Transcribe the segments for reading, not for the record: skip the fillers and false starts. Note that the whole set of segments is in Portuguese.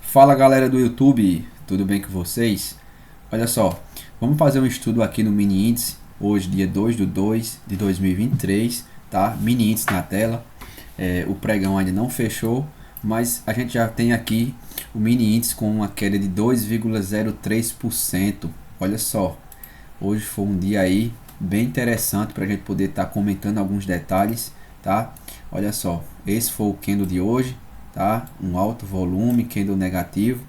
Fala galera do YouTube, tudo bem com vocês? Olha só, vamos fazer um estudo aqui no mini índice, hoje dia 2 de 2 de 2023, tá? Mini índice na tela, o pregão ainda não fechou, mas a gente já tem aqui o mini índice com uma queda de 2,03%. Olha só, hoje foi um dia aí bem interessante para a gente poder estar comentando alguns detalhes, tá? Olha só, esse foi o candle de hoje, tá? Um alto volume, candle negativo.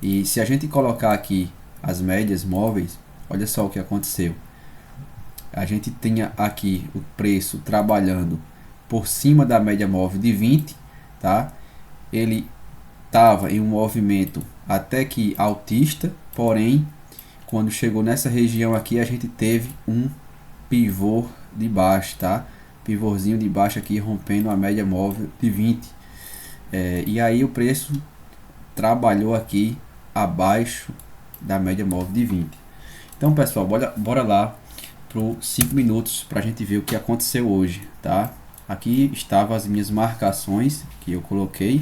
E se a gente colocar aqui as médias móveis, olha só o que aconteceu. A gente tinha aqui o preço trabalhando por cima da média móvel de 20, tá? Ele estava em um movimento até que altista, porém, quando chegou nessa região aqui, a gente teve um pivô de baixo, tá? Pivôzinho de baixo aqui rompendo a média móvel de 20. E aí o preço trabalhou aqui abaixo da média móvel de 20. Então pessoal, bora lá para os 5 minutos para a gente ver o que aconteceu hoje, tá? Aqui estavam as minhas marcações que eu coloquei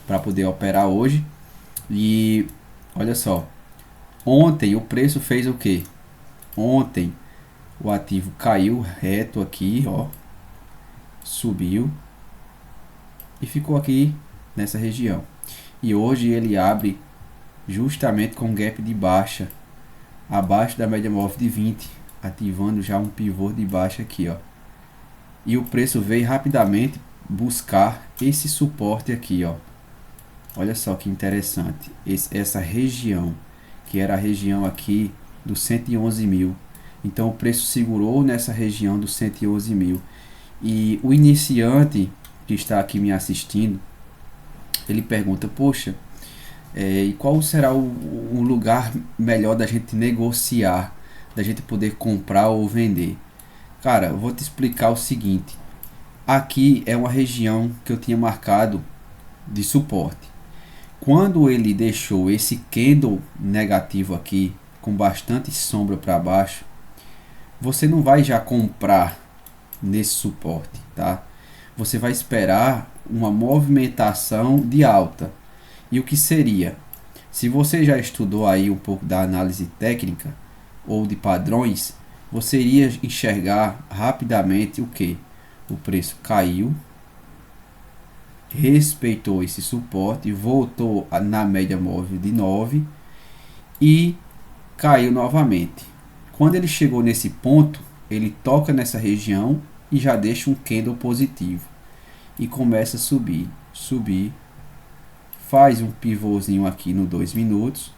para poder operar hoje. E olha só, ontem o preço fez o que? Ontem o ativo caiu reto aqui, ó, subiu e ficou aqui nessa região. E hoje ele abre justamente com gap de baixa abaixo da média móvel de 20, ativando já um pivô de baixa aqui, ó. E o preço veio rapidamente buscar esse suporte aqui, ó. Olha só que interessante, essa região, que era a região aqui dos 111 mil. Então o preço segurou nessa região dos 111 mil. E o iniciante que está aqui me assistindo, ele pergunta, poxa, e qual será o lugar melhor da gente negociar, da gente poder comprar ou vender? Cara, eu vou te explicar o seguinte. Aqui é uma região que eu tinha marcado de suporte. Quando ele deixou esse candle negativo aqui, com bastante sombra para baixo, você não vai já comprar nesse suporte, tá? Você vai esperar uma movimentação de alta. E o que seria? Se você já estudou aí um pouco da análise técnica ou de padrões, você iria enxergar rapidamente o que? O preço caiu, respeitou esse suporte, voltou na média móvel de 9 e caiu novamente. Quando ele chegou nesse ponto, ele toca nessa região e já deixa um candle positivo e começa a subir, subir, faz um pivôzinho aqui no 2 minutos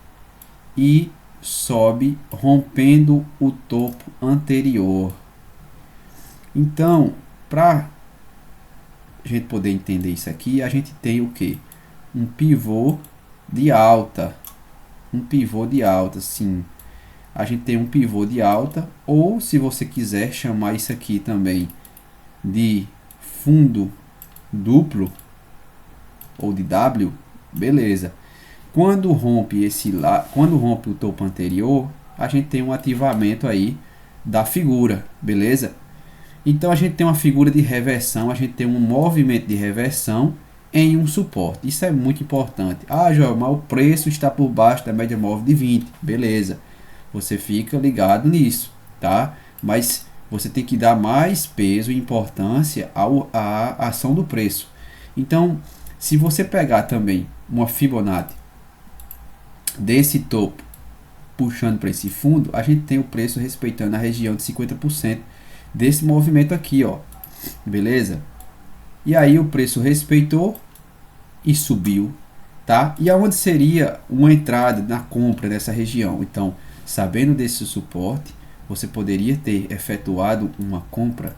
e sobe rompendo o topo anterior. Então, para a gente poder entender isso aqui, a gente tem o que? Um pivô de alta, um pivô de alta, sim. A gente tem um pivô de alta, ou se você quiser chamar isso aqui também de fundo duplo ou de W, beleza. Quando rompe quando rompe o topo anterior, a gente tem um ativamento aí da figura, beleza? Então a gente tem uma figura de reversão, a gente tem um movimento de reversão em um suporte. Isso é muito importante. Ah, Joel, mas o preço está por baixo da média móvel de 20, beleza? Você fica ligado nisso, tá? Mas você tem que dar mais peso e importância à ação do preço. Então, se você pegar também uma Fibonacci desse topo, puxando para esse fundo, a gente tem o preço respeitando a região de 50% desse movimento aqui, ó. Beleza? E aí o preço respeitou e subiu, tá? E aonde seria uma entrada na compra dessa região? Então, sabendo desse suporte, você poderia ter efetuado uma compra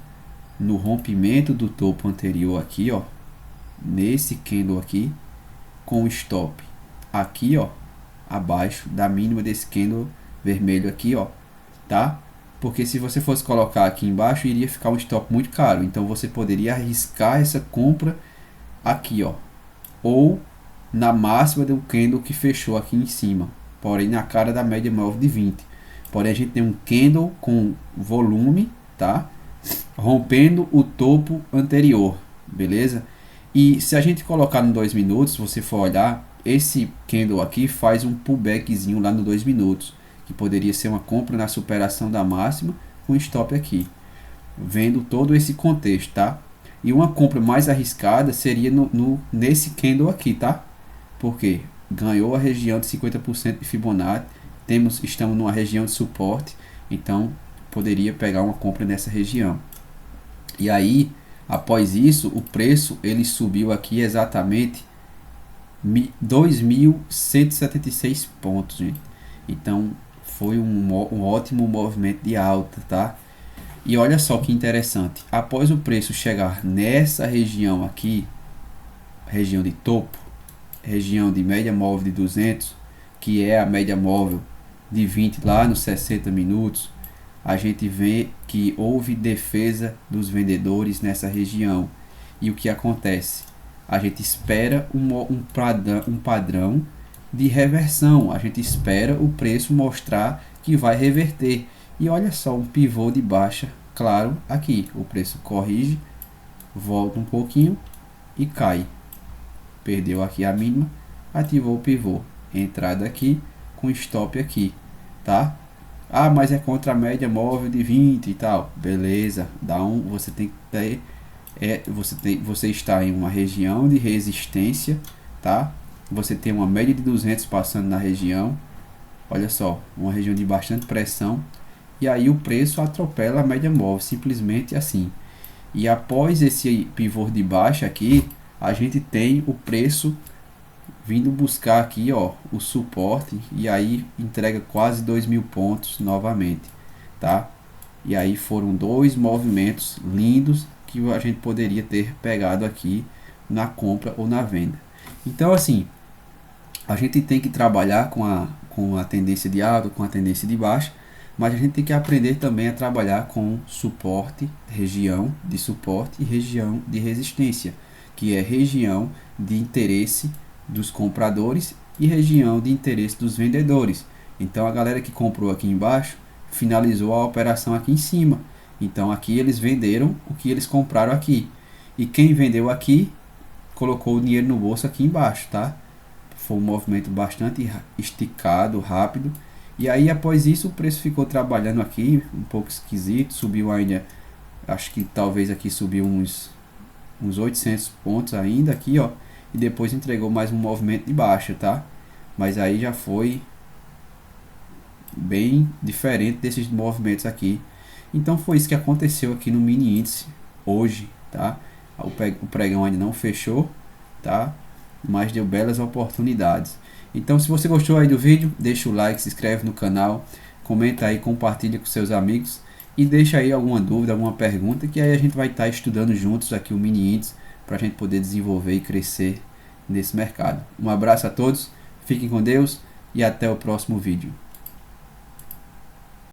no rompimento do topo anterior aqui, ó, nesse candle aqui, com o stop aqui, ó, abaixo da mínima desse candle vermelho aqui, ó, tá? Porque se você fosse colocar aqui embaixo, iria ficar um stop muito caro. Então você poderia arriscar essa compra aqui, ó, ou na máxima do candle que fechou aqui em cima, porém na cara da média móvel de 20. Porém a gente tem um candle com volume, tá? Rompendo o topo anterior, beleza? E se a gente colocar no 2 minutos, se você for olhar, esse candle aqui faz um pullbackzinho lá no 2 minutos, que poderia ser uma compra na superação da máxima com stop aqui, vendo todo esse contexto, tá? E uma compra mais arriscada seria nesse candle aqui, tá? Porque ganhou a região de 50% de Fibonacci, estamos numa região de suporte, então poderia pegar uma compra nessa região. E aí, após isso, o preço ele subiu aqui exatamente 2.176 pontos, gente. Então foi um ótimo movimento de alta, tá? E olha só que interessante, após o preço chegar nessa região aqui, região de topo, região de média móvel de 200, que é a média móvel de 20 lá nos 60 minutos, a gente vê que houve defesa dos vendedores nessa região. E o que acontece? A gente espera um padrão de reversão, a gente espera o preço mostrar que vai reverter. E olha só, um pivô de baixa, claro, aqui o preço corrige, volta um pouquinho e cai. Perdeu aqui a mínima, ativou o pivô, entrada aqui com stop aqui, tá? Ah, mas é contra a média móvel de 20 e tal. Beleza, você tem que ter, você está em uma região de resistência, tá? Você tem uma média de 200 passando na região. Olha só, uma região de bastante pressão. E aí o preço atropela a média móvel, simplesmente assim. E após esse pivô de baixa aqui, a gente tem o preço vindo buscar aqui, ó, o suporte, e aí entrega quase 2.000 pontos novamente, tá? E aí foram dois movimentos lindos que a gente poderia ter pegado aqui na compra ou na venda. Então assim, a gente tem que trabalhar com a tendência de alta, com a tendência de baixa, mas a gente tem que aprender também a trabalhar com suporte, região de suporte e região de resistência, que é região de interesse dos compradores e região de interesse dos vendedores. Então a galera que comprou aqui embaixo finalizou a operação aqui em cima. Então aqui eles venderam o que eles compraram aqui. E quem vendeu aqui colocou o dinheiro no bolso aqui embaixo, tá? Foi um movimento bastante esticado, rápido. E aí após isso o preço ficou trabalhando aqui, um pouco esquisito, subiu ainda, acho que talvez aqui subiu uns 800 pontos ainda aqui, ó. E depois entregou mais um movimento de baixa, tá? Mas aí já foi bem diferente desses movimentos aqui. Então foi isso que aconteceu aqui no mini índice hoje, tá? O pregão ainda não fechou, tá? Mas deu belas oportunidades. Então se você gostou aí do vídeo, deixa o like, se inscreve no canal, comenta aí, compartilha com seus amigos e deixa aí alguma dúvida, alguma pergunta, que aí a gente vai estar estudando juntos aqui o mini índice para a gente poder desenvolver e crescer nesse mercado. Um abraço a todos, fiquem com Deus e até o próximo vídeo.